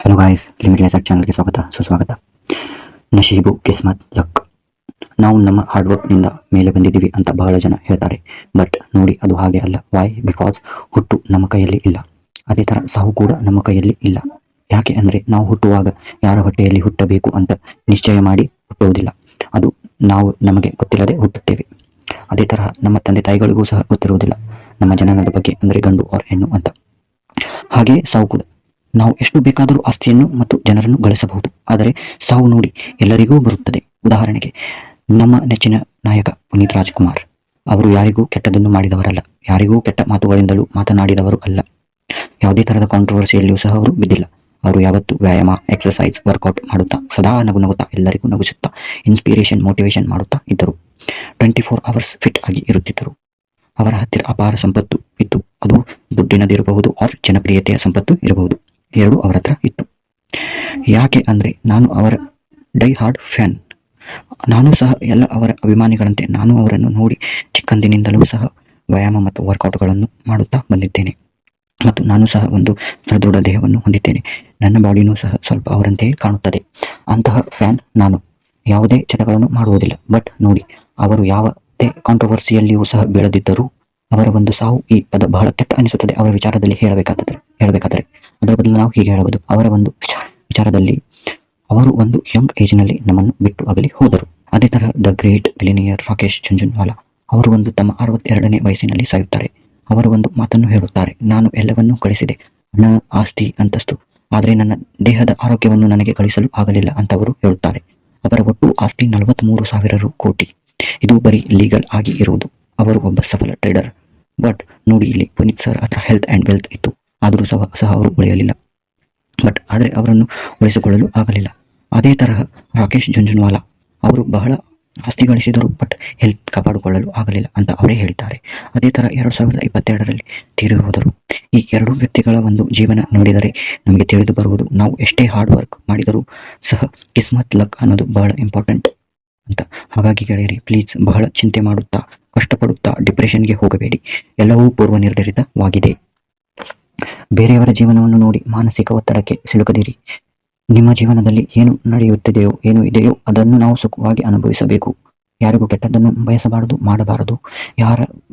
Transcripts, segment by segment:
Hello guys, limitless ಚಾನಲ್ಗೆ ಸ್ವಾಗತ ಸುಸ್ವಾಗತ. ನಶೀಬು, ಕಿಸ್ಮತ್, ಲಕ್. ನಾವು ನಮ್ಮ ಹಾರ್ಡ್ ವರ್ಕ್ನಿಂದ ಮೇಲೆ ಬಂದಿದ್ದೀವಿ ಅಂತ ಬಹಳ ಜನ ಹೇಳ್ತಾರೆ. ಬಟ್ ನೋಡಿ, ಅದು ಹಾಗೆ ಅಲ್ಲ. ವೈ? ಬಿಕಾಸ್ ಹುಟ್ಟು ನಮ್ಮ ಕೈಯಲ್ಲಿ ಇಲ್ಲ. ಅದೇ ಥರ ಸಾವು ಕೂಡ ನಮ್ಮ ಕೈಯಲ್ಲಿ ಇಲ್ಲ. ಯಾಕೆ ಅಂದರೆ ನಾವು ಹುಟ್ಟುವಾಗ ಯಾರ ಹೊಟ್ಟೆಯಲ್ಲಿ ಹುಟ್ಟಬೇಕು ಅಂತ ನಿಶ್ಚಯ ಮಾಡಿ ಹುಟ್ಟುವುದಿಲ್ಲ. ಅದು ನಾವು ನಮಗೆ ಗೊತ್ತಿಲ್ಲದೆ ಹುಟ್ಟುತ್ತೇವೆ. ಅದೇ ತರಹ ನಮ್ಮ ತಂದೆ ತಾಯಿಗಳಿಗೂ ಸಹ ಗೊತ್ತಿರುವುದಿಲ್ಲ ನಮ್ಮ ಜನನದ ಬಗ್ಗೆ, ಅಂದರೆ ಗಂಡು ಆರ್ ಹೆಣ್ಣು ಅಂತ. ಹಾಗೆ ಸಾವು ಕೂಡ. ನಾವು ಎಷ್ಟು ಬೇಕಾದರೂ ಆಸ್ತಿಯನ್ನು ಮತ್ತು ಜನರನ್ನು ಗಳಿಸಬಹುದು, ಆದರೆ ಸಾವು ನೋಡಿ ಎಲ್ಲರಿಗೂ ಬರುತ್ತದೆ. ಉದಾಹರಣೆಗೆ ನಮ್ಮ ನೆಚ್ಚಿನ ನಾಯಕ ಪುನೀತ್ ರಾಜ್ಕುಮಾರ್ ಅವರು ಯಾರಿಗೂ ಕೆಟ್ಟದನ್ನು ಮಾಡಿದವರಲ್ಲ, ಯಾರಿಗೂ ಕೆಟ್ಟ ಮಾತುಗಳಿಂದಲೂ ಮಾತನಾಡಿದವರು ಅಲ್ಲ. ಯಾವುದೇ ಥರದ ಕಾಂಟ್ರವರ್ಸಿಯಲ್ಲಿಯೂ ಸಹ ಅವರು ಬಿದ್ದಿಲ್ಲ. ಅವರು ಯಾವತ್ತು ವ್ಯಾಯಾಮ, ಎಕ್ಸರ್ಸೈಸ್, ವರ್ಕೌಟ್ ಮಾಡುತ್ತಾ ಸದಾ ನಗುತ್ತಾ ಎಲ್ಲರಿಗೂ ನಗಿಸುತ್ತಾ ಇನ್ಸ್ಪಿರೇಷನ್, ಮೋಟಿವೇಶನ್ ಮಾಡುತ್ತಾ ಇದ್ದರು. 24 hours ಫಿಟ್ ಆಗಿ ಇರುತ್ತಿದ್ದರು. ಅವರ ಹತ್ತಿರ ಅಪಾರ ಸಂಪತ್ತು ಇತ್ತು. ಅದು ದುಡ್ಡಿನದಿರಬಹುದು ಆರ್ ಜನಪ್ರಿಯತೆಯ ಸಂಪತ್ತು ಇರಬಹುದು. ಎರಡೂ ಅವರ ಹತ್ರ ಇತ್ತು. ಯಾಕೆ ಅಂದರೆ ನಾನು ಅವರ ಡೈ ಹಾರ್ಡ್ ಫ್ಯಾನ್. ನಾನು ಸಹ ಎಲ್ಲ ಅವರ ಅಭಿಮಾನಿಗಳಂತೆ ನಾನು ಅವರನ್ನು ನೋಡಿ ಚಿಕ್ಕಂದಿನಿಂದಲೂ ಸಹ ವ್ಯಾಯಾಮ ಮತ್ತು ವರ್ಕೌಟ್ಗಳನ್ನು ಮಾಡುತ್ತಾ ಬಂದಿದ್ದೇನೆ. ಮತ್ತು ನಾನು ಸಹ ಒಂದು ಸದೃಢ ದೇಹವನ್ನು ಹೊಂದಿದ್ದೇನೆ. ನನ್ನ ಬಾಡಿನೂ ಸಹ ಸ್ವಲ್ಪ ಅವರಂತೆಯೇ ಕಾಣುತ್ತದೆ. ಅಂತಹ ಫ್ಯಾನ್ ನಾನು. ಯಾವುದೇ ಚಟಗಳನ್ನು ಮಾಡುವುದಿಲ್ಲ. ಬಟ್ ನೋಡಿ, ಅವರು ಯಾವುದೇ ಕಾಂಟ್ರವರ್ಸಿಯಲ್ಲಿಯೂ ಸಹ ಬೀಳದಿದ್ದರೂ ಅವರ ಒಂದು ಸಾವು, ಈ ಪದ ಬಹಳ ಕೆಟ್ಟ ಅನಿಸುತ್ತದೆ ಅವರ ವಿಚಾರದಲ್ಲಿ ಹೇಳಬೇಕಾದರೆ. ಅದರ ಬದಲು ನಾವು ಹೀಗೆ ಹೇಳಬಹುದು, ಅವರ ಒಂದು ವಿಚಾರದಲ್ಲಿ ಅವರು ಒಂದು ಯಂಗ್ ಏಜ್ನಲ್ಲಿ ನಮ್ಮನ್ನು ಬಿಟ್ಟು ಅಗಲಿ ಹೋದರು. ಅದೇ ತರಹ the great billionaire Rakesh Jhunjhunwala ಅವರು ಒಂದು ತಮ್ಮ 62ನೇ ವಯಸ್ಸಿನಲ್ಲಿ ಸಾಯುತ್ತಾರೆ. ಅವರು ಒಂದು ಮಾತನ್ನು ಹೇಳುತ್ತಾರೆ, ನಾನು ಎಲ್ಲವನ್ನೂ ಗಳಿಸಿದೆ, ಹಣ, ಆಸ್ತಿ, ಅಂತಸ್ತು, ಆದರೆ ನನ್ನ ದೇಹದ ಆರೋಗ್ಯವನ್ನು ನನಗೆ ಗಳಿಸಲು ಆಗಲಿಲ್ಲ ಅಂತ ಅವರು ಹೇಳುತ್ತಾರೆ. ಅವರ ಒಟ್ಟು ಆಸ್ತಿ 43,000 ಕೋಟಿ. ಇದು ಬರೀ ಲೀಗಲ್ ಆಗಿ ಇರುವುದು. ಅವರು ಒಬ್ಬ ಸಫಲ ಟ್ರೇಡರ್. ಬಟ್ ನೋಡಿ, ಇಲ್ಲಿ ಪುನೀತ್ ಸರ್ ಹತ್ರ ಹೆಲ್ತ್ ಆ್ಯಂಡ್ ವೆಲ್ತ್ ಇತ್ತು, ಆದರೂ ಸಹ ಅವರು ಉಳಿಯಲಿಲ್ಲ. ಆದರೆ ಅವರನ್ನು ಉಳಿಸಿಕೊಳ್ಳಲು ಆಗಲಿಲ್ಲ. ಅದೇ ತರಹ ರಾಕೇಶ್ ಜುಂಜುನ್ವಾಲಾ ಅವರು ಬಹಳ ಆಸ್ತಿ ಗಳಿಸಿದರು, ಬಟ್ ಹೆಲ್ತ್ ಕಾಪಾಡಿಕೊಳ್ಳಲು ಆಗಲಿಲ್ಲ ಅಂತ ಅವರೇ ಹೇಳಿದ್ದಾರೆ. ಅದೇ ಥರ 2022ರಲ್ಲಿ ತೀರಿ ಹೋದರು. ಈ ಎರಡೂ ವ್ಯಕ್ತಿಗಳ ಒಂದು ಜೀವನ ನೋಡಿದರೆ ನಮಗೆ ತಿಳಿದು ಬರುವುದು, ನಾವು ಎಷ್ಟೇ ಹಾರ್ಡ್ ವರ್ಕ್ ಮಾಡಿದರೂ ಸಹ ಕಿಸ್ಮತ್, ಲಕ್ ಅನ್ನೋದು ಬಹಳ ಇಂಪಾರ್ಟೆಂಟ್ ಅಂತ. ಹಾಗಾಗಿ ಗೆಳೆಯರಿ, ಪ್ಲೀಸ್ ಬಹಳ ಚಿಂತೆ ಮಾಡುತ್ತಾ ಕಷ್ಟಪಡುತ್ತಾ ಡಿಪ್ರೆಷನ್ಗೆ ಹೋಗಬೇಡಿ. ಎಲ್ಲವೂ ಪೂರ್ವ ನಿರ್ಧರಿತವಾಗಿದೆ. ಬೇರೆಯವರ ಜೀವನವನ್ನು ನೋಡಿ ಮಾನಸಿಕ ಒತ್ತಡಕ್ಕೆ ಸಿಲುಕದಿರಿ. ನಿಮ್ಮ ಜೀವನದಲ್ಲಿ ಏನು ನಡೆಯುತ್ತಿದೆಯೋ, ಏನು ಇದೆಯೋ ಅದನ್ನು ನಾವು ಸುಖವಾಗಿ ಅನುಭವಿಸಬೇಕು. ಯಾರಿಗೂ ಕೆಟ್ಟದ್ದನ್ನು ಬಯಸಬಾರದು, ಮಾಡಬಾರದು.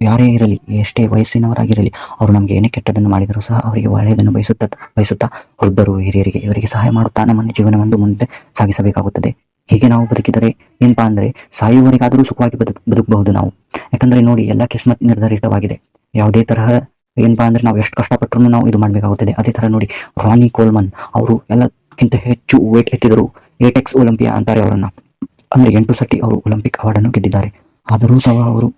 ಯಾರೇ ಇರಲಿ, ಎಷ್ಟೇ ವಯಸ್ಸಿನವರಾಗಿರಲಿ, ಅವರು ನಮಗೆ ಏನೇ ಕೆಟ್ಟದ್ದನ್ನು ಮಾಡಿದರೂ ಸಹ ಅವರಿಗೆ ಒಳ್ಳೆಯದನ್ನು ಬಯಸುತ್ತಾ ವೃದ್ಧರು, ಹಿರಿಯರಿಗೆ ಇವರಿಗೆ ಸಹಾಯ ಮಾಡುತ್ತಾ ನಮ್ಮನ್ನು ಜೀವನವನ್ನು ಮುಂದೆ ಸಾಗಿಸಬೇಕಾಗುತ್ತದೆ. ಹೀಗೆ ನಾವು ಬದುಕಿದರೆ ಏನಪ್ಪಾ ಅಂದರೆ ಸಾಯುವವರೆಗಾದರೂ ಸುಖವಾಗಿ ಬದುಕಬಹುದು ನಾವು. ಯಾಕಂದರೆ ನೋಡಿ, ಎಲ್ಲ ಕಿಸ್ಮತ್ ನಿರ್ಧರಿತವಾಗಿದೆ. ಯಾವುದೇ ತರಹ ಏನಪ್ಪಾ ಅಂದರೆ ನಾವು ಎಷ್ಟು ಕಷ್ಟಪಟ್ಟರೂ ನಾವು ಇದು ಮಾಡಬೇಕಾಗುತ್ತದೆ. ಅದೇ ಥರ ನೋಡಿ, ರಾನಿ ಕೋಲ್ಮನ್ ಅವರು ಎಲ್ಲಕ್ಕಿಂತ ಹೆಚ್ಚು ವೇಟ್ ಎತ್ತಿದರು. 8x ಒಲಿಂಪಿಯಾ ಅಂತಾರೆ ಅವರನ್ನು. ಅಂದರೆ 8 ಸತಿ ಅವರು ಒಲಿಂಪಿಕ್ ಅವಾರ್ಡನ್ನು ಗೆದ್ದಿದ್ದಾರೆ. ಆದರೂ ಸಹ ಅವರು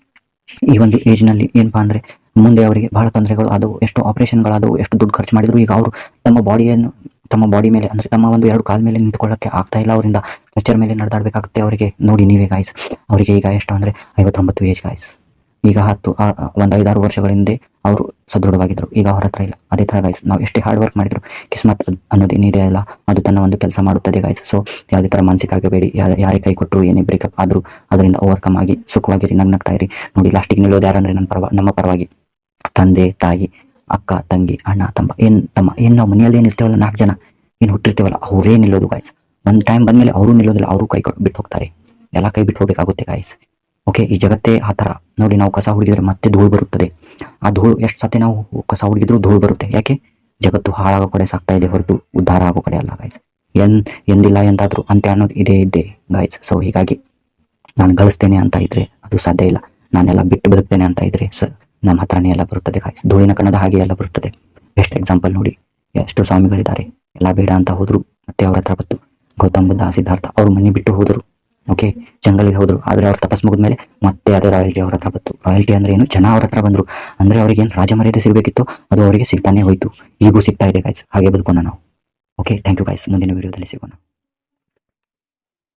ಈ ಒಂದು ಏಜ್ನಲ್ಲಿ ಏನಪ್ಪಾ ಅಂದರೆ ಮುಂದೆ ಅವರಿಗೆ ಬಹಳ ತೊಂದರೆಗಳು ಆದವು, ಎಷ್ಟು ಆಪರೇಷನ್ಗಳಾದವು, ಎಷ್ಟು ದುಡ್ಡು ಖರ್ಚು ಮಾಡಿದ್ರು. ಈಗ ಅವರು ತಮ್ಮ ಬಾಡಿ ಮೇಲೆ, ಅಂದರೆ ತಮ್ಮ ಒಂದು 2 ಕಾಲ ಮೇಲೆ ನಿಂತ್ಕೊಳ್ಳೋಕ್ಕೆ ಆಗ್ತಾ ಇಲ್ಲ ಅವರಿಂದ. ಸ್ಟ್ರೆಚರ್ ಮೇಲೆ ನಡೆದಾಡಬೇಕಾಗುತ್ತೆ ಅವರಿಗೆ. ನೋಡಿ ನೀವೇ ಗಾಯ್ಸ್, ಅವರಿಗೆ ಈಗ ಎಷ್ಟು ಅಂದರೆ 59 ಏಜ್ ಗಾಯ್ಸ್. ಈಗ ಒಂದು 5-6 ವರ್ಷಗಳ ಹಿಂದೆ ಅವರು ಸದೃಢವಾಗಿದ್ದರು, ಈಗ ಅವರ ಹತ್ರ ಇಲ್ಲ. ಅದೇ ಥರ ಗಾಯ್ಸ್, ನಾವು ಎಷ್ಟೇ ಹಾರ್ಡ್ ವರ್ಕ್ ಮಾಡಿದ್ರು ಕಿಸ್ಮತ್ ಅನ್ನೋದು ಏನಿದೆ ಅಲ್ಲ, ಅದು ತನ್ನ ಒಂದು ಕೆಲಸ ಮಾಡುತ್ತದೆ ಗಾಯ್ಸ್. ಸೊ ಯಾವುದೇ ಥರ ಮಾನಸಿಕ ಆಗಬೇಡಿ. ಯಾರೇ ಕೈ ಕೊಟ್ಟರು, ಏನೇ ಬ್ರೇಕಪ್ ಆದರೂ ಅದರಿಂದ ಓವರ್ಕಮ್ ಆಗಿ ಸುಖವಾಗಿರಿ, ನಗ್ನಗ್ತಾ ಇರಿ. ನೋಡಿ, ಲಾಸ್ಟಿಗೆ ನಿಲ್ಲೋದು ಯಾರಂದರೆ ನಮ್ಮ ಪರವಾಗಿ ತಂದೆ, ತಾಯಿ, ಅಕ್ಕ, ತಂಗಿ, ಅಣ್ಣ, ತಮ್ಮ ಏನು ನಾವು ಮನೆಯಲ್ಲಿ ಏನಿರ್ತೇವಲ್ಲ 4 ಜನ ಏನು ಹುಟ್ಟಿರ್ತೀವಲ್ಲ, ಅವರೇ ನಿಲ್ಲೋದು ಗಾಯ್ಸ್. ಒಂದು ಟೈಮ್ ಬಂದಮೇಲೆ ಅವರು ನಿಲ್ಲೋದಿಲ್ಲ, ಅವರು ಕೈ ಬಿಟ್ಟು ಹೋಗ್ತಾರೆ. ಎಲ್ಲ ಕೈ ಬಿಟ್ಟು ಹೋಗಬೇಕಾಗುತ್ತೆ ಗಾಯ್ಸ್. ಓಕೆ, ಈ ಜಗತ್ತೇ ಆ ಥರ. ನೋಡಿ, ನಾವು ಕಸ ಹುಡುಗಿದ್ರೆ ಮತ್ತೆ ಧೂಳು ಬರುತ್ತದೆ. ಆ ಧೂಳು ಎಷ್ಟು ಸತಿ ನಾವು ಕಸ ಹುಡುಗಿದ್ರೂ ಧೂಳು ಬರುತ್ತೆ. ಯಾಕೆ? ಜಗತ್ತು ಹಾಳಾಗೋ ಕಡೆ ಸಾಗ್ತಾ ಇದೆ ಹೊರತು ಉದ್ಧಾರ ಆಗೋ ಕಡೆ ಅಲ್ಲ ಗಾಯ್ಸ್. ಎಂದಿಲ್ಲ ಎಂದಾದರೂ ಅಂತ್ಯ ಅನ್ನೋದು ಇದ್ದೇ ಗಾಯ್ಸ್. ಸೊ ಹೀಗಾಗಿ ನಾನು ಗಳಿಸ್ತೇನೆ ಅಂತ ಇದ್ರೆ ಅದು ಸಾಧ್ಯ ಇಲ್ಲ. ನಾನೆಲ್ಲ ಬಿಟ್ಟು ಬದುಕ್ತೇನೆ ಅಂತ ಇದ್ರೆ ನಮ್ಮ ಹತ್ರನೇ ಎಲ್ಲ ಬರುತ್ತದೆ ಗಾಯ್ಸ್. ಧೂಳಿನ ಕಣದ ಹಾಗೆ ಎಲ್ಲ ಬರುತ್ತದೆ. ಬೆಸ್ಟ್ ಎಕ್ಸಾಂಪಲ್ ನೋಡಿ, ಎಷ್ಟು ಸ್ವಾಮಿಗಳಿದ್ದಾರೆ, ಎಲ್ಲ ಬೇಡ ಅಂತ ಹೋದ್ರು, ಮತ್ತೆ ಅವ್ರ ಹತ್ರ ಬಂತು. ಗೌತಮ್ ಬುದ್ಧ, ಸಿದ್ಧಾರ್ಥ ಅವ್ರ ಮನೆ ಬಿಟ್ಟು ಹೋದರು. ಓಕೆ, ಜಂಗಲಿಗೆ ಹೋದ್ರು. ಆದರೆ ಅವ್ರ ತಪಸ್ ಮುಗಿದ್ಮೇಲೆ ಮತ್ತೆ ಅದೇ ರಾಯಲ್ಟಿ ಅವ್ರ ಹತ್ರ ಬಂತು. ರಾಯಲ್ಟಿ ಅಂದ್ರೆ ಏನು? ಜನ ಅವ್ರ ಹತ್ರ ಬಂದರು. ಅಂದರೆ ಅವ್ರಿಗೆ ಏನು ರಾಜ ಮರ್ಯಾದೆ ಸಿಗಬೇಕಿತ್ತು, ಅದು ಅವರಿಗೆ ಸಿಗ್ತಾನೆ ಹೋಯ್ತು. ಈಗೂ ಸಿಗ್ತಾ ಇದೆ ಗಾಯ್ಸ್. ಹಾಗೆ ಬದುಕೋಣ ನಾವು. Okay, thank you guys. ಮುಂದಿನ ವಿಡಿಯೋದಲ್ಲಿ ಸಿಗೋಣ.